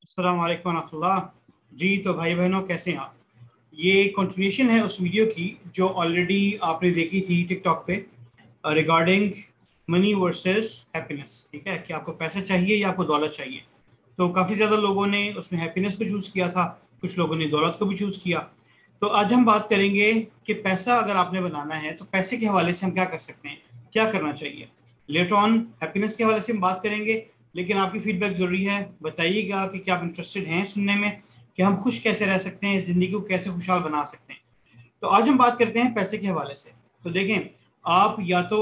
अस्सलाम वालेकुम रहमतुल्लाह। जी तो भाई बहनों कैसे हैं आप। ये कंटिन्यूशन है उस वीडियो की जो ऑलरेडी आपने देखी थी टिकटॉक पे रिगार्डिंग मनी वर्सेस हैप्पीनेस। ठीक है कि आपको पैसा चाहिए या आपको दौलत चाहिए। तो काफ़ी ज़्यादा लोगों ने उसमें हैप्पीनेस को चूज़ किया था, कुछ लोगों ने दौलत को भी चूज़ किया। तो आज हम बात करेंगे कि पैसा अगर आपने बनाना है तो पैसे के हवाले से हम क्या कर सकते हैं, क्या करना चाहिए। लेटर ऑन हैप्पीनेस के हवाले से हम बात करेंगे, लेकिन आपकी फीडबैक ज़रूरी है। बताइएगा कि क्या आप इंटरेस्टेड हैं सुनने में कि हम खुश कैसे रह सकते हैं, ज़िंदगी को कैसे खुशहाल बना सकते हैं। तो आज हम बात करते हैं पैसे के हवाले से। तो देखें, आप या तो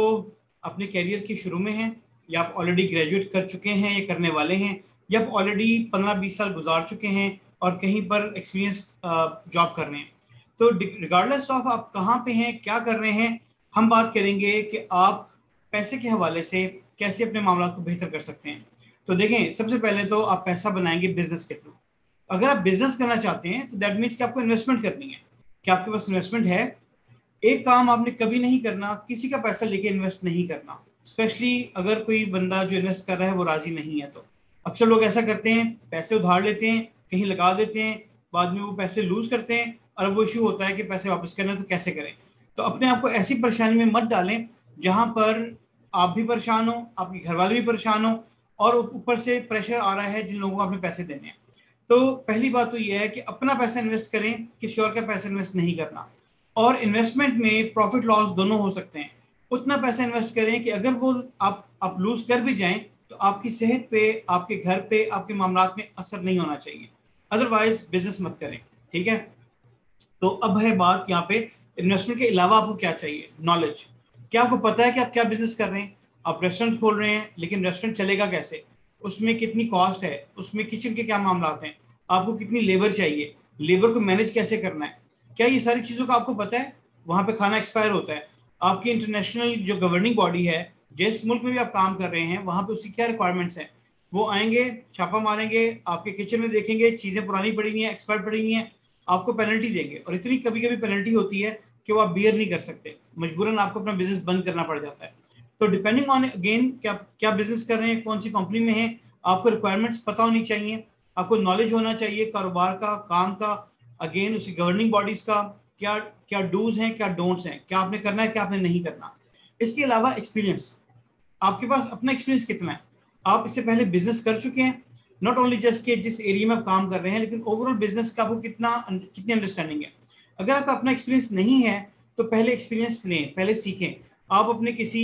अपने करियर के शुरू में हैं, या आप ऑलरेडी ग्रेजुएट कर चुके हैं या करने वाले हैं, या आप ऑलरेडी 15-20 साल गुजार चुके हैं और कहीं पर एक्सपीरियंस जॉब कर रहे हैं। तो रिगार्डलेस ऑफ आप कहाँ पे हैं, क्या कर रहे हैं, हम बात करेंगे कि आप पैसे के हवाले से कैसे अपने मामला को बेहतर कर सकते हैं। तो देखें, सबसे पहले तो आप पैसा बनाएंगे बिजनेस के थ्रू। अगर आप बिजनेस करना चाहते हैं तो दैट मीन्स कि आपको इन्वेस्टमेंट करनी है, कि आपके पास इन्वेस्टमेंट है। एक काम आपने कभी नहीं करना, किसी का पैसा लेके इन्वेस्ट नहीं करना, स्पेशली अगर कोई बंदा जो इन्वेस्ट कर रहा है वो राजी नहीं है। तो अक्सर लोग ऐसा करते हैं, पैसे उधार लेते हैं, कहीं लगा देते हैं, बाद में वो पैसे लूज करते हैं और अब वो इशू होता है कि पैसे वापस करना तो कैसे करें। तो अपने आप को ऐसी परेशानी में मत डालें जहां पर आप भी परेशान हो, आपके घर वाले भी परेशान हो, और ऊपर से प्रेशर आ रहा है जिन लोगों को आपने पैसे देने हैं। तो पहली बात तो यह है कि अपना पैसा इन्वेस्ट करें, किसी और का पैसा इन्वेस्ट नहीं करना। और इन्वेस्टमेंट में प्रॉफिट लॉस दोनों हो सकते हैं। उतना पैसा इन्वेस्ट करें कि अगर वो आप लूज कर भी जाएं तो आपकी सेहत पे, आपके घर पे, आपके मामलात में असर नहीं होना चाहिए। अदरवाइज बिजनेस मत करें। ठीक है। तो अब है बात यहाँ पे, इन्वेस्टमेंट के अलावा आपको क्या चाहिए, नॉलेज। क्या आपको पता है कि आप क्या बिजनेस कर रहे हैं। आप रेस्टोरेंट खोल रहे हैं, लेकिन रेस्टोरेंट चलेगा कैसे, उसमें कितनी कॉस्ट है, उसमें किचन के क्या मामला हैं, आपको कितनी लेबर चाहिए, लेबर को मैनेज कैसे करना है, क्या ये सारी चीज़ों का आपको पता है। वहाँ पे खाना एक्सपायर होता है। आपकी इंटरनेशनल जो गवर्निंग बॉडी है, जिस मुल्क में भी आप काम कर रहे हैं, वहाँ पे उसकी क्या रिक्वायरमेंट्स हैं। वो आएंगे, छापा मारेंगे, आपके किचन में देखेंगे चीज़ें पुरानी पड़ी हुई हैं, एक्सपायर पड़ी हुई हैं, आपको पेनल्टी देंगे। और इतनी कभी कभी पेनल्टी होती है कि वो आप बियर नहीं कर सकते, मजबूरन आपको अपना बिजनेस बंद करना पड़ जाता है। तो डिपेंडिंग ऑन अगेन क्या क्या बिजनेस कर रहे हैं, कौन सी कंपनी में है, आपको रिक्वायरमेंट्स पता होनी चाहिए, आपको नॉलेज होना चाहिए कारोबार का, काम का, अगेन उसकी गवर्निंग बॉडीज का, क्या क्या डूज हैं, क्या डोंट्स हैं, क्या आपने करना है, क्या आपने नहीं करना। इसके अलावा एक्सपीरियंस, आपके पास अपना एक्सपीरियंस कितना है, आप इससे पहले बिजनेस कर चुके हैं, नॉट ओनली जस्ट के जिस एरिया में आप काम कर रहे हैं, लेकिन ओवरऑल बिजनेस का आपको कितनी अंडरस्टैंडिंग है। अगर आपका अपना एक्सपीरियंस नहीं है तो पहले एक्सपीरियंस लें, पहले सीखें। आप अपने किसी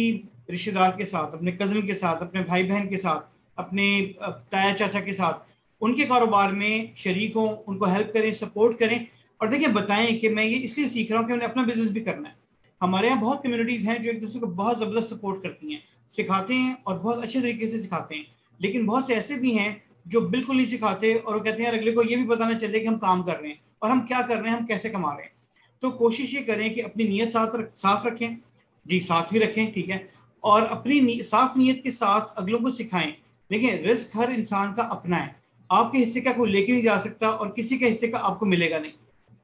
रिश्तेदार के साथ, अपने कजन के साथ, अपने भाई बहन के साथ, अपने ताया चाचा के साथ उनके कारोबार में शरीक हों, उनको हेल्प करें, सपोर्ट करें। और देखिए, बताएं कि मैं ये इसलिए सीख रहा हूँ कि मैंने अपना बिजनेस भी करना है। हमारे यहाँ बहुत कम्युनिटीज़ हैं जो एक दूसरे को बहुत ज़बरदस्त सपोर्ट करती हैं, सिखाते हैं और बहुत अच्छे तरीके से सिखाते हैं। लेकिन बहुत से ऐसे भी हैं जो बिल्कुल नहीं सिखाते और वो कहते हैं यार अगले को ये भी पता ना चले कि हम काम कर रहे हैं और हम क्या कर रहे हैं, हम कैसे कमा रहे हैं। तो कोशिश ये करें कि अपनी नीयत साफ रखें। जी, साथ भी रखें, ठीक है। और अपनी साफ नीयत के साथ अगलों को सिखाएं। देखिए, रिस्क हर इंसान का अपना है। आपके हिस्से का कोई लेके नहीं जा सकता और किसी के हिस्से का आपको मिलेगा नहीं।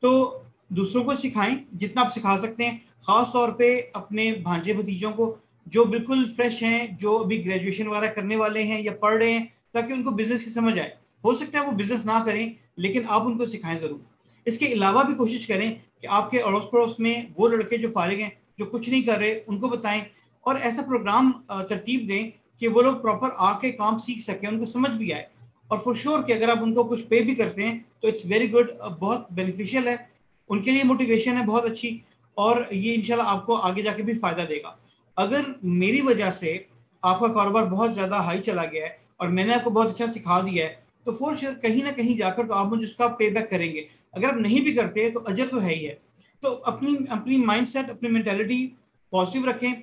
तो दूसरों को सिखाएं जितना आप सिखा सकते हैं, खास तौर पे अपने भांजे भतीजों को जो बिल्कुल फ्रेश हैं, जो अभी ग्रेजुएशन वगैरह करने वाले हैं या पढ़ रहे हैं, ताकि उनको बिजनेस की समझ आए। हो सकता है वो बिजनेस ना करें, लेकिन आप उनको सिखाएं जरूर। इसके अलावा भी कोशिश करें कि आपके अड़ोस पड़ोस में वो लड़के जो फारिग हैं, जो कुछ नहीं कर रहे, उनको बताएं और ऐसा प्रोग्राम तरतीब दें कि वो लोग प्रॉपर आके काम सीख सकें, उनको समझ भी आए। और फॉर श्योर कि अगर आप उनको कुछ पे भी करते हैं तो इट्स वेरी गुड, बहुत बेनिफिशियल है उनके लिए, मोटिवेशन है बहुत अच्छी। और ये इंशाल्लाह आपको आगे जाके भी फायदा देगा। अगर मेरी वजह से आपका कारोबार बहुत ज्यादा हाई चला गया है और मैंने आपको बहुत अच्छा सिखा दिया है, तो फॉर श्योर कहीं ना कहीं जाकर तो आप मुझे उसका पे बैक करेंगे। अगर आप नहीं भी करते तो अजर तो है ही है। तो अपनी अपनी माइंडसेट, अपनी मेंटेलिटी पॉजिटिव रखें।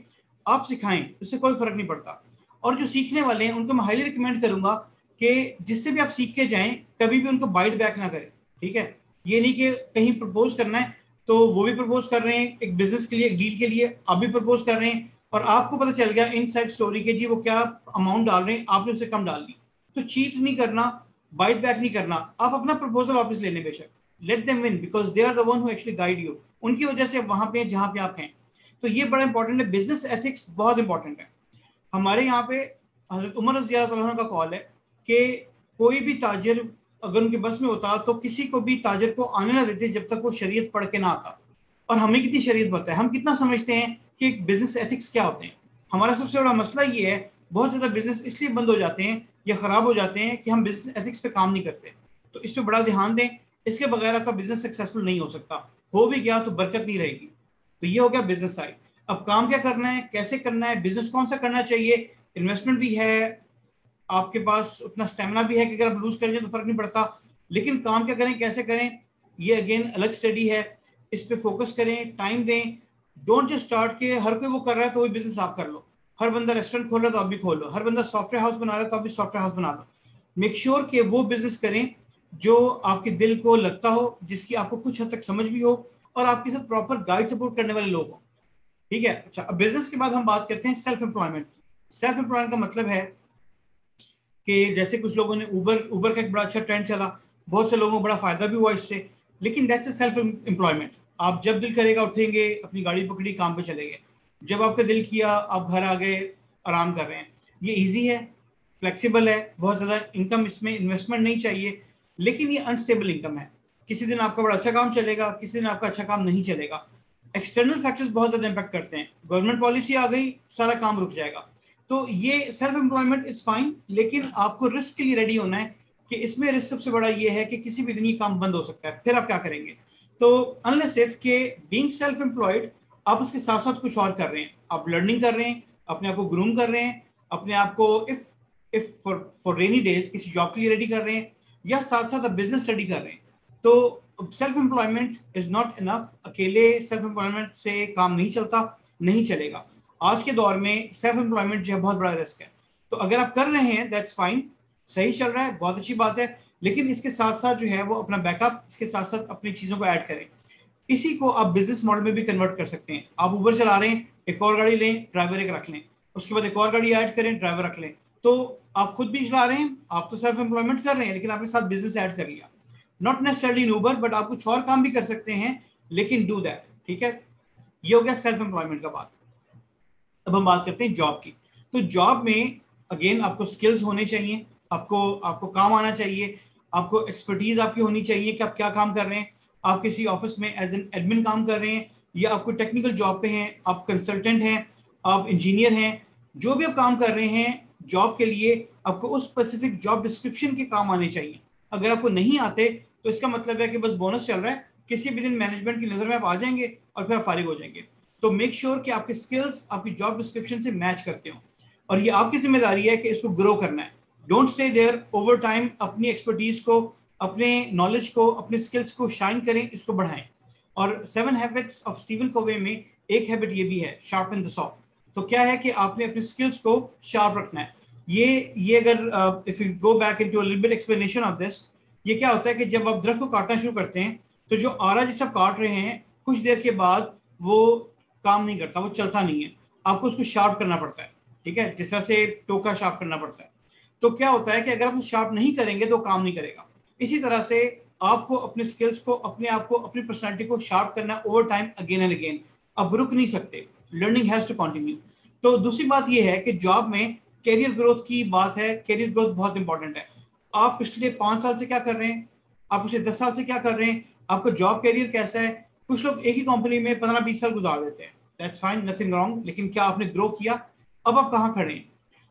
आप सिखाएं, इससे कोई फर्क नहीं पड़ता। और जो सीखने वाले हैं उनको मैं हाईली रिकमेंड करूंगा कि जिससे भी आप सीख के जाएं, कभी भी उनको बाइट बैक ना करें। ठीक है। ये नहीं कि कहीं प्रपोज करना है तो वो भी प्रपोज कर रहे हैं एक बिजनेस के लिए, एक डील के लिए, आप भी प्रपोज कर रहे हैं और आपको पता चल गया इनसाइड स्टोरी के जी वो क्या अमाउंट डाल रहे हैं, आपने उससे कम डाल दी। तो चीट नहीं करना, बाइट बैक नहीं करना, आप अपना प्रपोजल वापस लेने बेशक, let them win because they are the one who actually guide you. उनकी वजह से वहां पे जहां पे आप हैं। तो ये बड़ा इंपॉर्टेंट है, बिजनेस एथिक्स बहुत इंपॉर्टेंट है। हमारे यहाँ पे हजरत उमर रज़ी अल्लाह तआला अन्हु का कॉल है कि कोई भी ताजिर अगर उनके बस में होता तो किसी को भी ताजर को आने ना देते जब तक वो शरीयत पढ़ के ना आता। और हमें कितनी शरीयत पता है, हम कितना समझते हैं कि बिजनेस एथिक्स क्या होते हैं। हमारा सबसे बड़ा मसला ये है, बहुत ज्यादा बिजनेस इसलिए बंद हो जाते हैं या खराब हो जाते हैं कि हम बिजनेस एथिक्स पे काम नहीं करते। तो इस पे बड़ा ध्यान दें, इसके बगैर आपका बिजनेस सक्सेसफुल नहीं हो सकता। हो भी गया तो बरकत नहीं रहेगी। तो ये हो गया बिजनेस साइड। अब काम क्या करना है, कैसे करना है, बिजनेस कौन सा करना चाहिए, इन्वेस्टमेंट भी है, आपके पास उतना स्टेमिना भी है कि अगर आप लूज कर जाए तो फर्क नहीं पड़ता। लेकिन काम क्या करें, कैसे करें, ये अगेन अलग स्टडी है। इस पे फोकस करें, टाइम दें। डोंट जस्ट स्टार्ट के हर कोई वो कर रहा है तो वही बिजनेस आप कर लो। हर बंदा रेस्टोरेंट खोल रहा है तो आप भी खोल लो। हर बंदा सॉफ्टवेयर हाउस बना रहा है तो आप भी सॉफ्टवेयर हाउस बना लो। मेक श्योर कि वो बिजनेस करें जो आपके दिल को लगता हो, जिसकी आपको कुछ हद तक समझ भी हो, और आपके साथ प्रॉपर गाइड सपोर्ट करने वाले लोग हो। ठीक है। अच्छा, अब बिजनेस के बाद हम बात करते हैं सेल्फ एम्प्लॉयमेंट। सेल्फ एम्प्लॉयमेंट का मतलब है कि जैसे कुछ लोगों ने उबर का एक बड़ा अच्छा ट्रेंड चला, बहुत से लोगों को बड़ा फायदा भी हुआ इससे। लेकिन दैट्स अ सेल्फ एम्प्लॉयमेंट। आप जब दिल करेगा उठेंगे, अपनी गाड़ी पकड़ी, काम पे चले गए। जब आपका दिल किया आप घर आ गए, आराम कर रहे हैं। ये इजी है, फ्लेक्सिबल है, बहुत ज्यादा इनकम इसमें इन्वेस्टमेंट नहीं चाहिए। लेकिन ये अनस्टेबल इनकम है। किसी दिन आपका बड़ा अच्छा काम चलेगा, किसी दिन आपका अच्छा काम नहीं चलेगा। एक्सटर्नल फैक्टर्स बहुत ज्यादा इंपैक्ट करते हैं। गवर्नमेंट पॉलिसी आ गई, सारा काम रुक जाएगा। तो ये सेल्फ एम्प्लॉयमेंट इज फाइन, लेकिन आपको रिस्क के लिए रेडी होना है कि इसमें रिस्क सबसे बड़ा ये है कि किसी भी दिन ये काम बंद हो सकता है, फिर आप क्या करेंगे। तो अनलेस इफ के बीइंग सेल्फ एम्प्लॉयड आप उसके साथ साथ कुछ और कर रहे हैं, आप लर्निंग कर रहे हैं, अपने आप को ग्रूम कर रहे हैं, अपने आप को if if for for rainy days किसी जॉब के लिए रेडी कर रहे हैं, या साथ साथ आप बिजनेस रेडी कर रहे हैं। तो self employment is not enough. अकेले सेल्फ एम्प्लॉयमेंट से काम नहीं चलता, नहीं चलेगा। आज के दौर में सेल्फ एम्प्लॉयमेंट जो है बहुत बड़ा रिस्क है। तो अगर आप कर रहे हैं दैट्स फाइन, सही चल रहा है, बहुत अच्छी बात है। लेकिन इसके साथ साथ जो है वो अपना बैकअप, इसके साथ साथ अपनी चीजों को ऐड करें। इसी को आप बिजनेस मॉडल में भी कन्वर्ट कर सकते हैं। आप उबर चला रहे हैं, एक और गाड़ी लें, ड्राइवर एक रख लें, उसके बाद एक और गाड़ी ऐड करें, ड्राइवर रख लें। तो आप खुद भी चला रहे हैं, आप तो सेल्फ एम्प्लॉयमेंट कर रहे हैं, लेकिन आपके साथ बिजनेस ऐड कर लिया। Not necessarily in Uber, but आप कुछ और काम भी कर सकते हैं, लेकिन डू दैट। ठीक है, ये हो गया सेल्फ एम्प्लॉयमेंट का बात। अब हम बात करते हैं जॉब की। तो जॉब में अगेन आपको स्किल्स होने चाहिए, आपको आपको काम आना चाहिए, आपको एक्सपर्टीज आपकी होनी चाहिए कि आप क्या काम कर रहे हैं। आप किसी ऑफिस में एज एन एडमिन काम कर रहे हैं, या आपको टेक्निकल जॉब पे हैं, आप कंसल्टेंट हैं, आप इंजीनियर हैं, जो भी आप काम कर रहे हैं जॉब के लिए, आपको उस स्पेसिफिक जॉब डिस्क्रिप्शन के काम आने चाहिए। अगर आपको नहीं आते तो इसका मतलब है कि बस बोनस चल रहा है, किसी भी दिन मैनेजमेंट की नजर में आप आ जाएंगे और फिर आप फारिग हो जाएंगे। तो मेक श्योर कि आपके स्किल्स आपकी जॉब डिस्क्रिप्शन से मैच करते हो, और ये आपकी जिम्मेदारी है कि इसको ग्रो करना है। Don't stay there, over time अपनी एक्सपर्टीज को, अपने नॉलेज को, अपने स्किल्स को शाइन करें, इसको बढ़ाएं। और 7 हैबिट्स ऑफ स्टीवन कोवे में एक हैबिट ये भी है, शार्पन द सॉ। तो क्या है कि आपने अपने स्किल्स को शार्प रखना है। ये अगर if you go back into a little bit explanation of this, ये क्या होता है कि जब आप दरख्त को काटना शुरू करते हैं तो जो आरा जिसे आप काट रहे हैं, कुछ देर के बाद वो काम नहीं करता, वो चलता नहीं है, आपको उसको शार्प करना पड़ता है। ठीक है, जिस तरह से टोका शार्प करना पड़ता है। तो क्या होता है कि अगर आप उसे शार्प नहीं करेंगे तो काम नहीं करेगा। इसी तरह से आपको अपने स्किल्स को, अपने आप को, अपनी पर्सनैलिटी को शार्प करना over time, again and again. अब रुक नहीं सकते, लर्निंग हैज टू कंटिन्यू। तो दूसरी बात यह है कि जॉब में कैरियर ग्रोथ की बात है, कैरियर ग्रोथ बहुत इंपॉर्टेंट है। आप पिछले 5 साल से क्या कर रहे हैं, आप पिछले 10 साल से क्या कर रहे हैं, आपका जॉब कैरियर कैसा है। कुछ लोग एक ही कंपनी में 15-20 साल गुजार देते हैं, दैट्स फाइन, नथिंग रॉन्ग, लेकिन क्या आपने ग्रो किया, अब आप कहाँ खड़े हैं,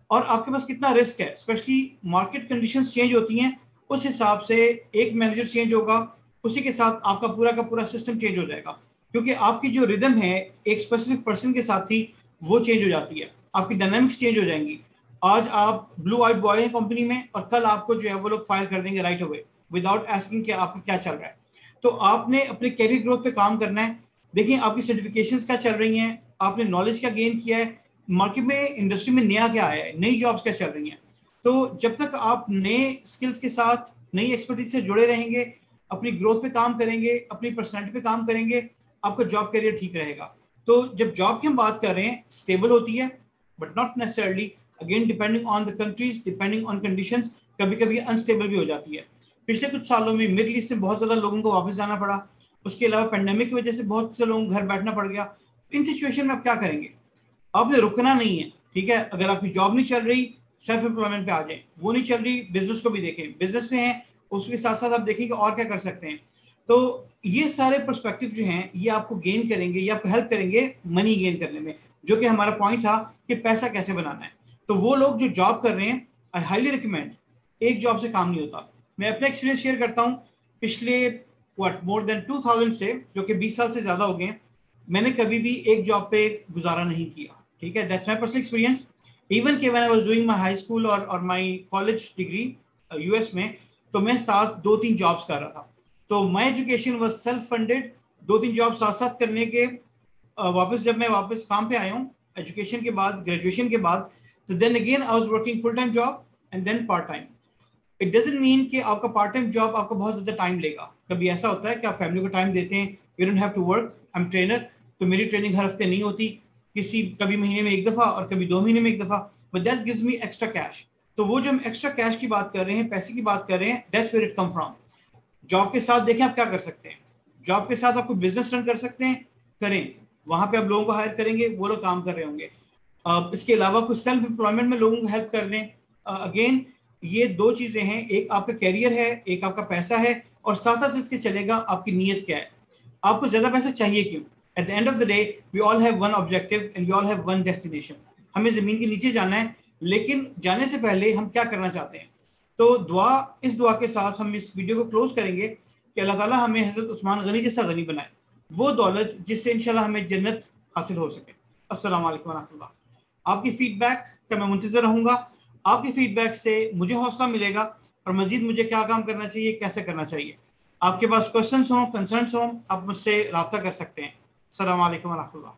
और आपके पास कितना रिस्क है। स्पेशली मार्केट कंडीशंस चेंज होती हैं, उस हिसाब से एक मैनेजर चेंज होगा, उसी के साथ आपका पूरा का पूरा सिस्टम चेंज हो जाएगा। क्योंकि आपकी जो रिदम है एक स्पेसिफिक पर्सन के साथ ही वो चेंज हो जाती है, आपकी डायनामिक्स चेंज हो जाएंगी। आज आप ब्लू आइड बॉय हैं कंपनी में, और कल आपको जो है वो लोग फायर कर देंगे राइट अवे, विदाउट आस्किंग कि आपका क्या चल रहा है। तो आपने अपने कैरियर ग्रोथ पे काम करना है। देखिए आपकी सर्टिफिकेशंस क्या चल रही हैं, आपने नॉलेज क्या गेन किया है, मार्केट में, इंडस्ट्री में नया क्या आया है, नई जॉब्स क्या चल रही हैं। तो जब तक आप नए स्किल्स के साथ, नई एक्सपर्टीज से जुड़े रहेंगे, अपनी ग्रोथ पे काम करेंगे, अपनी पर्सनैलिटी पे काम करेंगे, आपका जॉब करियर ठीक रहेगा। तो जब जॉब की हम बात कर रहे हैं, स्टेबल होती है but not necessarily, again depending on the countries, depending on conditions, कभी कभी अनस्टेबल भी हो जाती है। पिछले कुछ सालों में मिडिल ईस्ट से बहुत ज्यादा लोगों को वापस जाना पड़ा, उसके अलावा पेंडेमिक की वजह से बहुत से लोगों को घर बैठना पड़ गया। इन सिचुएशन में आप क्या करेंगे, आपने रुकना नहीं है। ठीक है, अगर आपकी जॉब नहीं चल रही, सेल्फ एम्प्लॉयमेंट पे आ जाए, वो नहीं चल रही, बिजनेस को भी देखें, बिजनेस में है उसके साथ साथ आप देखेंगे और क्या कर सकते हैं। तो ये सारे पर्सपेक्टिव जो हैं ये आपको गेन करेंगे, ये आपको हेल्प करेंगे मनी गेन करने में, जो कि हमारा पॉइंट था कि पैसा कैसे बनाना है। तो वो लोग जो जॉब कर रहे हैं, आई हाईली रिकमेंड, एक जॉब से काम नहीं होता। मैं अपना एक्सपीरियंस शेयर करता हूँ। पिछले मोर देन 2000 से, जो कि 20 साल से ज्यादा हो गए, मैंने कभी भी एक जॉब पे गुजारा नहीं किया। ठीक है, that's my personal experience. Even कि when I was doing my high school और माय कॉलेज डिग्री यूएस में, तो मैं साथ 2-3 जॉब्स कर रहा था। तो my education was self funded. 2-3 job साथ साथ करने के वापस जब मैं वापस काम पे आया हूँ एजुकेशन के बाद, ग्रेजुएशन के बाद, तो then again I was working full time job and then part time. It doesn't mean कि आपका पार्ट टाइम जॉब आपको बहुत ज्यादा टाइम लेगा। कभी ऐसा होता है कि आप फैमिली को टाइम देते हैं, you don't have to work. I am trainer, तो मेरी ट्रेनिंग हर हफ्ते नहीं होती, किसी कभी महीने में एक दफा और कभी 2 महीने में एक दफा, but that gives me extra cash. तो वो जो हम एक्स्ट्रा कैश की बात कर रहे हैं, पैसे की बात कर रहे हैं, that's where it come from. Job के साथ देखें आप क्या कर सकते हैं। जॉब के साथ आपको बिजनेस रन कर सकते हैं, करें। वहां पे आप लोगों को हायर करेंगे, वो लोग काम कर रहे होंगे। इसके अलावा कुछ सेल्फ एम्प्लॉयमेंट में लोगों को हेल्प कर दें। अगेन ये दो चीजें हैं, एक आपका कैरियर है, एक आपका पैसा है, और साथ साथ इसके चलेगा आपकी नीयत क्या है। आपको ज्यादा पैसा चाहिए क्यों? At the end of the day we all have one objective and we all have one destination. हमें जमीन के नीचे जाना है, लेकिन जाने से पहले हम क्या करना चाहते हैं। तो दुआ, इस दुआ के साथ हम इस वीडियो को क्लोज करेंगे कि अल्लाह ताला हमें हजरत उस्मान गनी जैसा गनी बनाए, वो दौलत जिससे इंशाल्लाह हमें जन्नत हासिल हो सके। अस्सलाम वालेकुम रहमतुल्लाह। आपकी फीडबैक का मैं मुंतजर रहूंगा। आपकी फीडबैक से मुझे हौसला मिलेगा और मजीद मुझे क्या काम करना चाहिए, कैसे करना चाहिए। आपके पास क्वेश्चन हो, कंसर्न्स हो, आप मुझसे रब्ता कर सकते हैं। अस्सलाम वालेकुम रहमतुल्लाह।